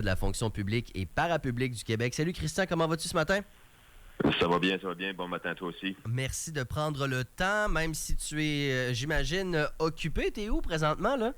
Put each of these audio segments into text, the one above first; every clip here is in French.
de la fonction publique et parapublique du Québec. Salut Christian, comment vas-tu ce matin? Ça va bien, ça va bien. Bon matin à toi aussi. Merci de prendre le temps, même si tu es, j'imagine, occupé. T'es où présentement, là?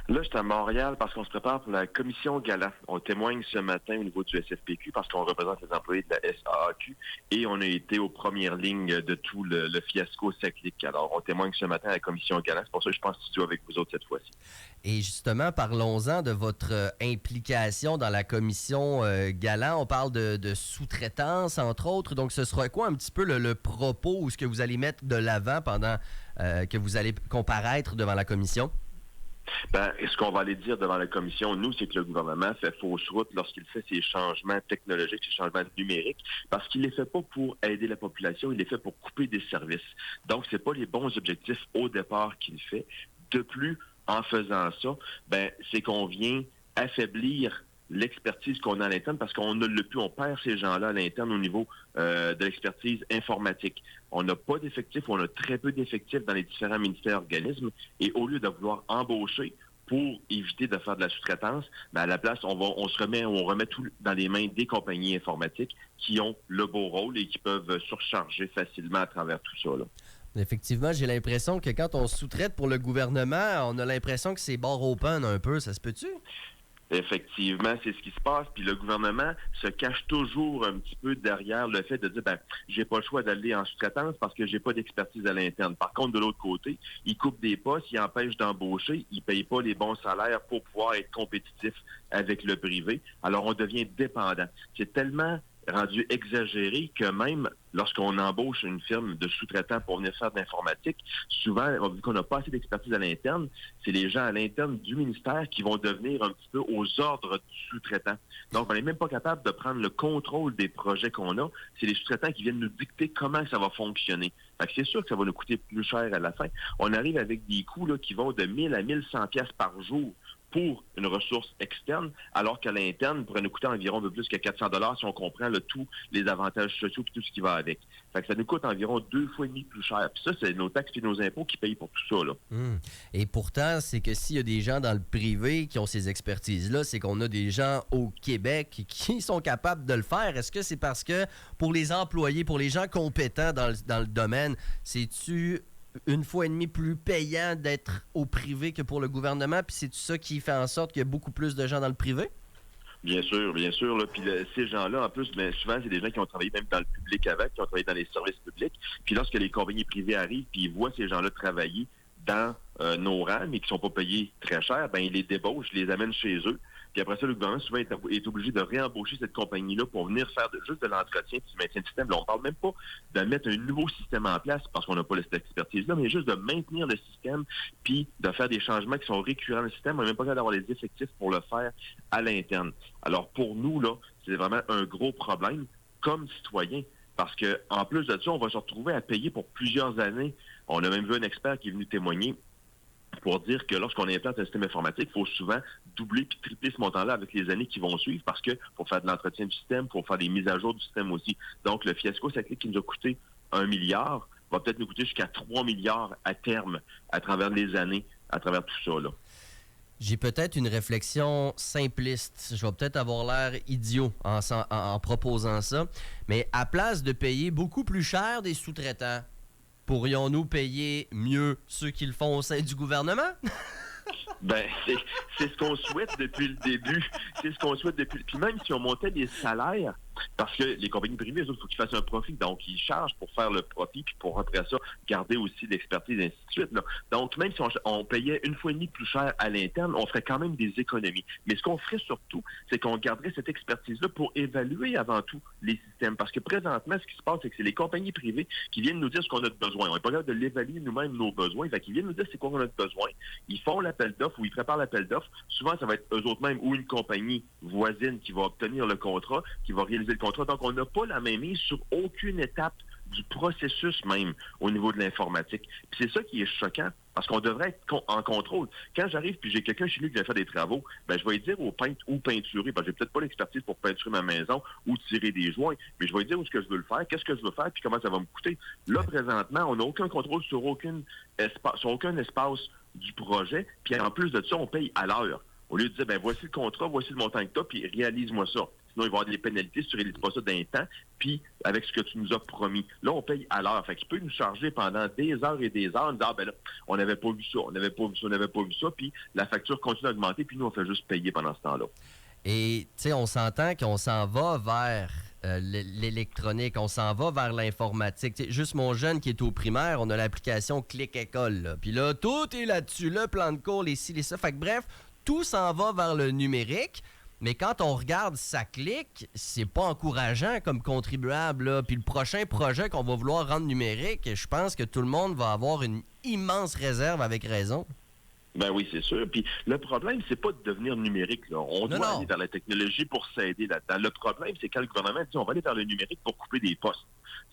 Là, je suis à Montréal parce qu'on se prépare pour la commission Gala. On témoigne ce matin au niveau du SFPQ parce qu'on représente les employés de la SAAQ et on a été aux premières lignes de tout le fiasco cyclique. Alors, on témoigne ce matin à la commission Gala. C'est pour ça que je pense studio avec vous autres cette fois-ci. Et justement, parlons-en de votre implication dans la commission Gala. On parle de sous-traitance, entre autres. Donc, ce sera quoi un petit peu le propos ou ce que vous allez mettre de l'avant pendant que vous allez comparaître devant la commission? Ben, ce qu'on va aller dire devant la commission, nous, c'est que le gouvernement fait fausse route lorsqu'il fait ces changements technologiques, ces changements numériques, parce qu'il les fait pas pour aider la population, il les fait pour couper des services. Donc, c'est pas les bons objectifs au départ qu'il fait. De plus, en faisant ça, ben, c'est qu'on vient affaiblir l'expertise qu'on a à l'interne parce qu'on ne l'a plus, on perd ces gens-là à l'interne au niveau de l'expertise informatique. On n'a pas d'effectifs, on a très peu d'effectifs dans les différents ministères et organismes et au lieu de vouloir embaucher pour éviter de faire de la sous-traitance, ben à la place, on remet tout dans les mains des compagnies informatiques qui ont le beau rôle et qui peuvent surcharger facilement à travers tout ça, là. Effectivement, j'ai l'impression que quand on sous-traite pour le gouvernement, on a l'impression que c'est bar open un peu. Ça se peut-tu? Effectivement, c'est ce qui se passe. Puis le gouvernement se cache toujours un petit peu derrière le fait de dire, ben, j'ai pas le choix d'aller en sous-traitance parce que j'ai pas d'expertise à l'interne. Par contre, de l'autre côté, il coupe des postes, il empêche d'embaucher, il paye pas les bons salaires pour pouvoir être compétitif avec le privé. Alors, on devient dépendant. C'est tellement rendu exagéré que même lorsqu'on embauche une firme de sous-traitants pour venir faire de l'informatique, souvent, vu qu'on n'a pas assez d'expertise à l'interne, c'est les gens à l'interne du ministère qui vont devenir un petit peu aux ordres du sous-traitant. Donc, on n'est même pas capable de prendre le contrôle des projets qu'on a. C'est les sous-traitants qui viennent nous dicter comment ça va fonctionner. Fait que c'est sûr que ça va nous coûter plus cher à la fin. On arrive avec des coûts là, qui vont de 1000 à 1100 pièces par jour pour une ressource externe, alors qu'à l'interne, pourrait nous coûter environ un peu plus que 400 $ si on comprend tous les avantages sociaux et tout ce qui va avec. Fait que ça nous coûte environ 2,5 fois plus cher. Puis ça, c'est nos taxes et nos impôts qui payent pour tout ça, là. Et pourtant, c'est que s'il y a des gens dans le privé qui ont ces expertises-là, c'est qu'on a des gens au Québec qui sont capables de le faire. Est-ce que c'est parce que pour les employés, pour les gens compétents dans le domaine, c'est-tu une fois et demie plus payant d'être au privé que pour le gouvernement? Puis c'est ça qui fait en sorte qu'il y a beaucoup plus de gens dans le privé? Bien sûr, bien sûr. Là. Puis ces gens-là, en plus, ben, souvent, c'est des gens qui ont travaillé même dans le public avant, qui ont travaillé dans les services publics. Puis lorsque les compagnies privées arrivent, puis ils voient ces gens-là travailler dans nos rangs, mais qui sont pas payés très cher, ben ils les débauchent, les amènent chez eux. Puis après ça, le gouvernement souvent est obligé de réembaucher cette compagnie-là pour venir faire juste de l'entretien du maintien du système. Là, on parle même pas de mettre un nouveau système en place parce qu'on n'a pas cette expertise-là, mais juste de maintenir le système puis de faire des changements qui sont récurrents dans le système. On n'est même pas capable d'avoir les effectifs pour le faire à l'interne. Alors pour nous, là, c'est vraiment un gros problème comme citoyen. Parce que en plus de ça, on va se retrouver à payer pour plusieurs années. On a même vu un expert qui est venu témoigner pour dire que lorsqu'on implante un système informatique, il faut souvent doubler puis tripler ce montant-là avec les années qui vont suivre parce que pour faire de l'entretien du système, pour faire des mises à jour du système aussi. Donc, le fiasco cyclique qui nous a coûté 1 milliard va peut-être nous coûter jusqu'à 3 milliards à terme à travers les années, à travers tout ça, là. J'ai peut-être une réflexion simpliste. Je vais peut-être avoir l'air idiot en proposant ça. Mais à place de payer beaucoup plus cher des sous-traitants, pourrions-nous payer mieux ceux qui le font au sein du gouvernement? Ben, c'est ce qu'on souhaite depuis le début. C'est ce qu'on souhaite depuis... Puis même si on montait les salaires, parce que les compagnies privées, eux autres, il faut qu'ils fassent un profit. Donc, ils chargent pour faire le profit, puis pour, après ça, garder aussi l'expertise, et ainsi de suite, là. Donc, même si on payait 1,5 fois plus cher à l'interne, on ferait quand même des économies. Mais ce qu'on ferait surtout, c'est qu'on garderait cette expertise-là pour évaluer avant tout les systèmes. Parce que présentement, ce qui se passe, c'est que c'est les compagnies privées qui viennent nous dire ce qu'on a de besoin. On n'est pas capable de l'évaluer nous-mêmes, nos besoins. Fait qu'ils viennent nous dire c'est quoi qu'on a de besoin. Ils font l'appel d'offres ou ils préparent l'appel d'offres. Souvent, ça va être eux autres mêmes ou une compagnie voisine qui va obtenir le contrat, qui va réaliser le contrat. Donc, on n'a pas la même mise sur aucune étape du processus même au niveau de l'informatique. Puis c'est ça qui est choquant, parce qu'on devrait être en contrôle. Quand j'arrive puis j'ai quelqu'un chez lui qui va faire des travaux, ben je vais lui dire au peintre où peinturer, parce que j'ai peut-être pas l'expertise pour peinturer ma maison ou tirer des joints, mais je vais lui dire où est-ce que je veux le faire, qu'est-ce que je veux faire, puis comment ça va me coûter. Là, présentement, on n'a aucun contrôle sur aucun espace du projet, puis en plus de ça, on paye à l'heure. Au lieu de dire, ben voici le contrat, voici le montant que tu as, puis réalise-moi ça. Sinon, il va y avoir des pénalités si tu ne réalises pas ça d'un temps, puis avec ce que tu nous as promis. Là, on paye à l'heure. Fait qu'il peut nous charger pendant des heures et des heures, en disant, ben là, on n'avait pas vu ça, on n'avait pas vu ça, on n'avait pas vu ça, puis la facture continue d'augmenter, puis nous, on fait juste payer pendant ce temps-là. Et, tu sais, on s'entend qu'on s'en va vers l'électronique, on s'en va vers l'informatique. T'sais, juste mon jeune qui est au primaire, on a l'application Clic École. Là. Puis là, tout est là-dessus, le plan de cours, les ci, les ça. Fait que bref, tout s'en va vers le numérique. Mais quand on regarde ça clique, c'est pas encourageant comme contribuable. Là. Puis le prochain projet qu'on va vouloir rendre numérique, je pense que tout le monde va avoir une immense réserve avec raison. Ben oui, c'est sûr. Puis le problème, c'est pas de devenir numérique. Là. On doit aller vers la technologie pour s'aider là-dedans. Le problème, c'est quand le gouvernement dit on va aller vers le numérique pour couper des postes.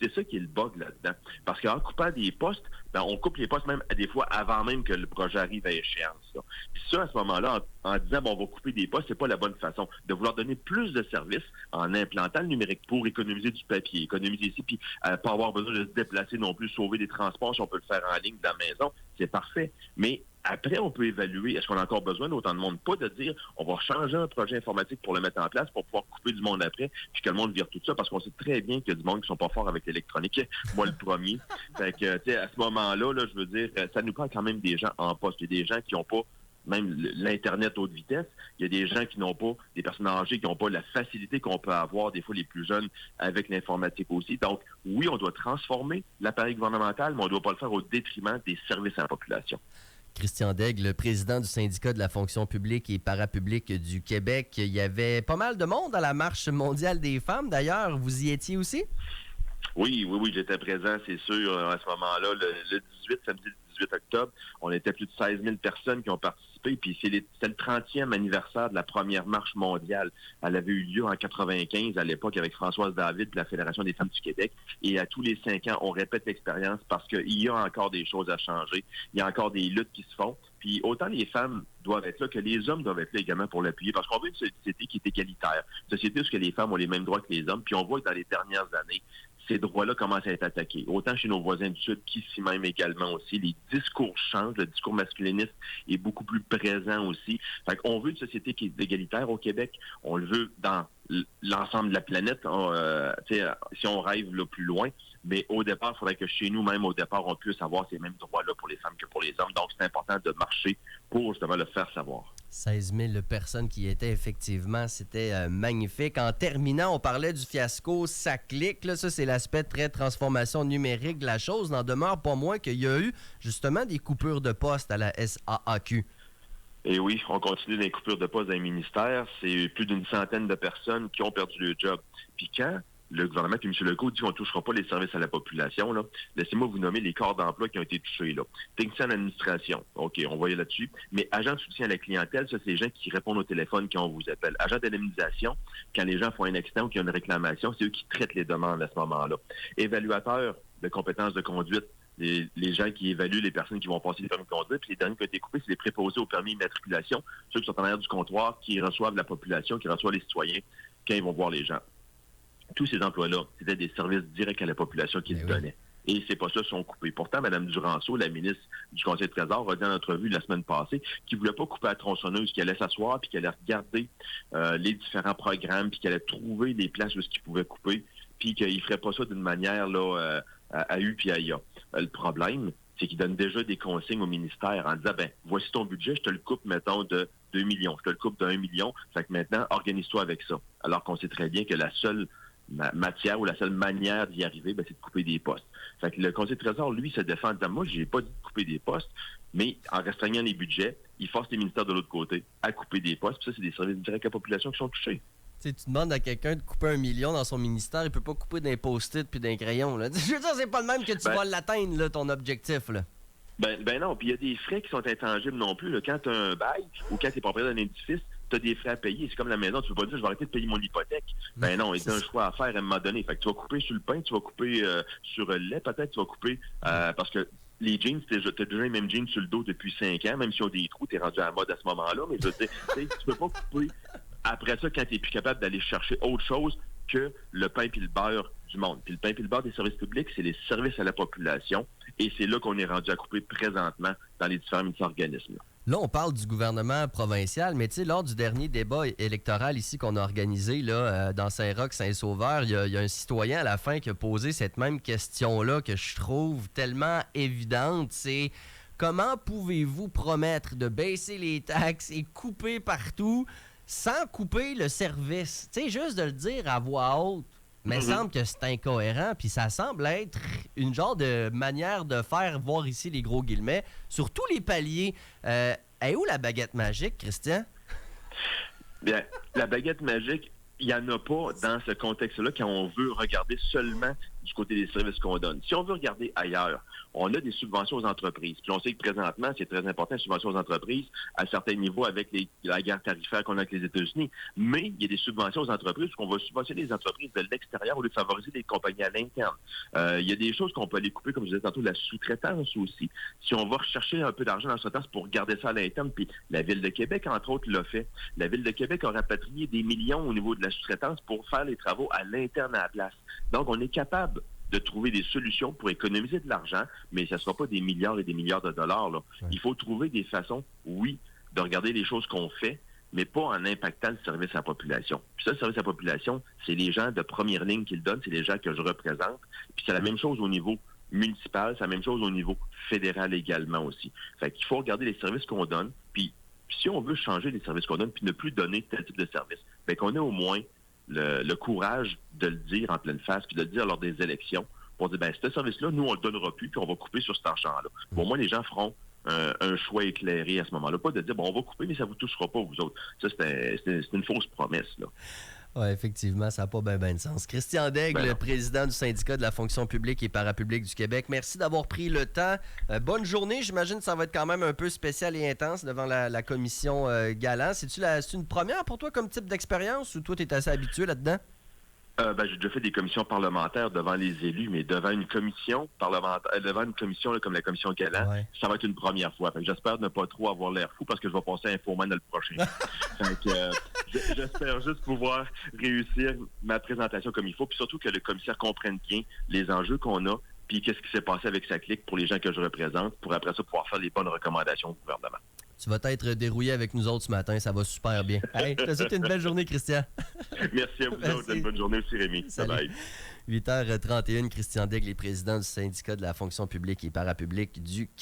C'est ça qui est le bug là-dedans. Parce qu'en coupant des postes, ben, on coupe les postes même des fois avant même que le projet arrive à échéance. Là. Puis ça, à ce moment-là, en disant bon, on va couper des postes, c'est pas la bonne façon. De vouloir donner plus de services en implantant le numérique pour économiser du papier, économiser ici, puis pas avoir besoin de se déplacer non plus, sauver des transports si on peut le faire en ligne de la maison, c'est parfait. Mais après, on peut évaluer, est-ce qu'on a encore besoin d'autant de monde? Pas de dire, on va changer un projet informatique pour le mettre en place, pour pouvoir couper du monde après, puis que le monde vire tout ça, parce qu'on sait très bien qu'il y a du monde qui sont pas forts avec l'électronique. Moi, le premier. Fait que, tu sais, à ce moment-là, là, je veux dire, ça nous prend quand même des gens en poste. Il y a des gens qui n'ont pas même l'Internet haute vitesse. Il y a des gens qui n'ont pas, des personnes âgées qui n'ont pas la facilité qu'on peut avoir, des fois les plus jeunes, avec l'informatique aussi. Donc, oui, on doit transformer l'appareil gouvernemental, mais on ne doit pas le faire au détriment des services à la population. Christian Daigle, le président du syndicat de la fonction publique et parapublique du Québec. Il y avait pas mal de monde à la Marche mondiale des femmes. D'ailleurs, vous y étiez aussi? Oui, j'étais présent, c'est sûr, à ce moment-là. Le 18, samedi le 18 octobre, on était plus de 16 000 personnes qui ont participé. Puis c'est le 30e anniversaire de la première marche mondiale. Elle avait eu lieu en 95, à l'époque, avec Françoise David de la Fédération des femmes du Québec. Et à tous les 5 ans, on répète l'expérience parce qu'il y a encore des choses à changer. Il y a encore des luttes qui se font. Puis autant les femmes doivent être là que les hommes doivent être là également pour l'appuyer. Parce qu'on veut une société qui est égalitaire. Une société où les femmes ont les mêmes droits que les hommes. Puis on voit que dans les dernières années, ces droits-là commencent à être attaqués. Autant chez nos voisins du Sud qu'ici même également aussi. Les discours changent. Le discours masculiniste est beaucoup plus présent aussi. Fait qu'on veut une société qui est égalitaire au Québec. On le veut dans l'ensemble de la planète. Si on rêve là, plus loin. Mais au départ, il faudrait que chez nous, même au départ, on puisse avoir ces mêmes droits-là pour les femmes que pour les hommes. Donc, c'est important de marcher pour justement le faire savoir. 16 000 personnes qui y étaient, effectivement, c'était magnifique. En terminant, on parlait du fiasco Ça clique. Là, ça, c'est l'aspect très transformation numérique de la chose. N'en demeure pas moins qu'il y a eu justement des coupures de postes à la SAAQ. Et oui, on continue les coupures de postes dans les ministères. C'est plus d'une centaine de personnes qui ont perdu leur job. Puis quand le gouvernement et M. Legault dit qu'on ne touchera pas les services à la population, là, laissez-moi vous nommer les corps d'emploi qui ont été touchés. Là. Technicien d'administration, OK, on va y aller là-dessus. Mais agent de soutien à la clientèle, ça, c'est les gens qui répondent au téléphone quand on vous appelle. Agent d'indemnisation, quand les gens font un accident ou qu'il y a une réclamation, c'est eux qui traitent les demandes à ce moment-là. Évaluateur de compétences de conduite, les gens qui évaluent les personnes qui vont passer les permis de conduire. Puis les derniers qui ont été coupés, c'est les préposés aux permis d'immatriculation, ceux qui sont en arrière du comptoir, qui reçoivent la population, qui reçoivent les citoyens quand ils vont voir les gens. Tous ces emplois-là, c'était des services directs à la population qui se donnaient. Et ces postes-là sont coupés. Pourtant, Mme Duranceau, la ministre du Conseil de Trésor, a dit en entrevue la semaine passée qu'il ne voulait pas couper à la tronçonneuse, qu'il allait s'asseoir, puis qu'il allait regarder les différents programmes, puis qu'il allait trouver des places où il pouvait couper, puis qu'il ne ferait pas ça d'une manière là, à U puis à IA. Le problème, c'est qu'il donne déjà des consignes au ministère en disant, voici ton budget, je te le coupe, mettons, de 2 millions. Je te le coupe de 1 million. Fait que maintenant, organise-toi avec ça. Alors qu'on sait très bien que la seule matière ou la seule manière d'y arriver, c'est de couper des postes. Fait que le Conseil de Trésor, lui, se défend en disant, moi, j'ai pas dit de couper des postes, mais en restreignant les budgets, il force les ministères de l'autre côté à couper des postes. Puis ça, c'est des services directs à la population qui sont touchés. Tu demandes à quelqu'un de couper 1 million dans son ministère, il peut pas couper d'un post-it puis d'un crayon. Là. Je veux dire, c'est pas le même que tu vas l'atteindre, là, ton objectif. Là. Ben non, puis il y a des frais qui sont intangibles non plus. Là. Quand tu as un bail ou quand tu es propriétaire d'un édifice, tu as des frais à payer. C'est comme la maison, tu ne peux pas dire je vais arrêter de payer mon hypothèque. Ben non, il y a un choix à faire à un moment donné. Fait que tu vas couper sur le pain, tu vas couper sur le lait, peut-être tu vas couper parce que les jeans, tu as déjà les mêmes jeans sur le dos depuis 5 ans, même si on a des trous, tu es rendu à la mode à ce moment-là, mais je veux dire, tu peux pas couper après ça quand tu n'es plus capable d'aller chercher autre chose que le pain puis le beurre du monde. Puis le pain puis le beurre des services publics, c'est les services à la population. Et c'est là qu'on est rendu à couper présentement dans les différents organismes. Là, on parle du gouvernement provincial, mais tu sais, lors du dernier débat électoral ici qu'on a organisé là, dans Saint-Roch, Saint-Sauveur, il y a un citoyen à la fin qui a posé cette même question-là que je trouve tellement évidente. C'est comment pouvez-vous promettre de baisser les taxes et couper partout sans couper le service? Tu sais, juste de le dire à voix haute. Mais il semble que c'est incohérent, puis ça semble être une genre de manière de faire, voir ici les gros guillemets, sur tous les paliers. Est où la baguette magique, Christian? Bien, la baguette magique, il n'y en a pas dans ce contexte-là quand on veut regarder seulement du côté des services qu'on donne. Si on veut regarder ailleurs, on a des subventions aux entreprises. Puis on sait que présentement, c'est très important, les subventions aux entreprises à certains niveaux avec la guerre tarifaire qu'on a avec les États-Unis. Mais il y a des subventions aux entreprises qu'on va subventionner les entreprises de l'extérieur au lieu de favoriser les compagnies à l'interne. Il y a des choses qu'on peut aller couper, comme je disais tantôt, la sous-traitance aussi. Si on va rechercher un peu d'argent dans la sous-traitance pour garder ça à l'interne, puis la Ville de Québec, entre autres, l'a fait. La Ville de Québec a rapatrié des millions au niveau de la sous-traitance pour faire les travaux à l'interne à la place. Donc, on est capable de trouver des solutions pour économiser de l'argent, mais ce ne sera pas des milliards et des milliards de dollars. Là. Ouais. Il faut trouver des façons, oui, de regarder les choses qu'on fait, mais pas en impactant le service à la population. Puis ça, le service à la population, c'est les gens de première ligne qui le donnent, c'est les gens que je représente. Puis c'est la même chose au niveau municipal, c'est la même chose au niveau fédéral également aussi. Fait qu'il faut regarder les services qu'on donne, puis si on veut changer les services qu'on donne, puis ne plus donner tel type de service, bien qu'on ait au moins le courage de le dire en pleine face, puis de le dire lors des élections, pour dire, ben ce service-là, nous, on le donnera plus, puis on va couper sur cet argent-là. Bon, moi, les gens feront un choix éclairé à ce moment-là. Pas de dire, bon, on va couper, mais ça ne vous touchera pas, vous autres. Ça, c'est une fausse promesse, là. Oui, effectivement, ça n'a pas bien de sens. Christian Daigle, président du syndicat de la fonction publique et parapublique du Québec, merci d'avoir pris le temps. Bonne journée. J'imagine que ça va être quand même un peu spécial et intense devant la commission Galant. C'est une première pour toi comme type d'expérience ou toi, tu es assez habitué là-dedans? J'ai déjà fait des commissions parlementaires devant les élus, mais devant une commission parlementaire, devant une commission là, comme la commission Galant, ça va être une première fois. J'espère ne pas trop avoir l'air fou parce que je vais passer à Infoman le prochain. J'espère juste pouvoir réussir ma présentation comme il faut, puis surtout que le commissaire comprenne bien les enjeux qu'on a, puis qu'est-ce qui s'est passé avec sa clique pour les gens que je représente, pour après ça pouvoir faire les bonnes recommandations au gouvernement. Tu vas être dérouillé avec nous autres ce matin, ça va super bien. Hey, je te souhaite une belle journée, Christian. Merci à vous autres, une bonne journée aussi, Rémi. Bye. 8h31, Christian Daigle est président du syndicat de la fonction publique et parapublique du Québec.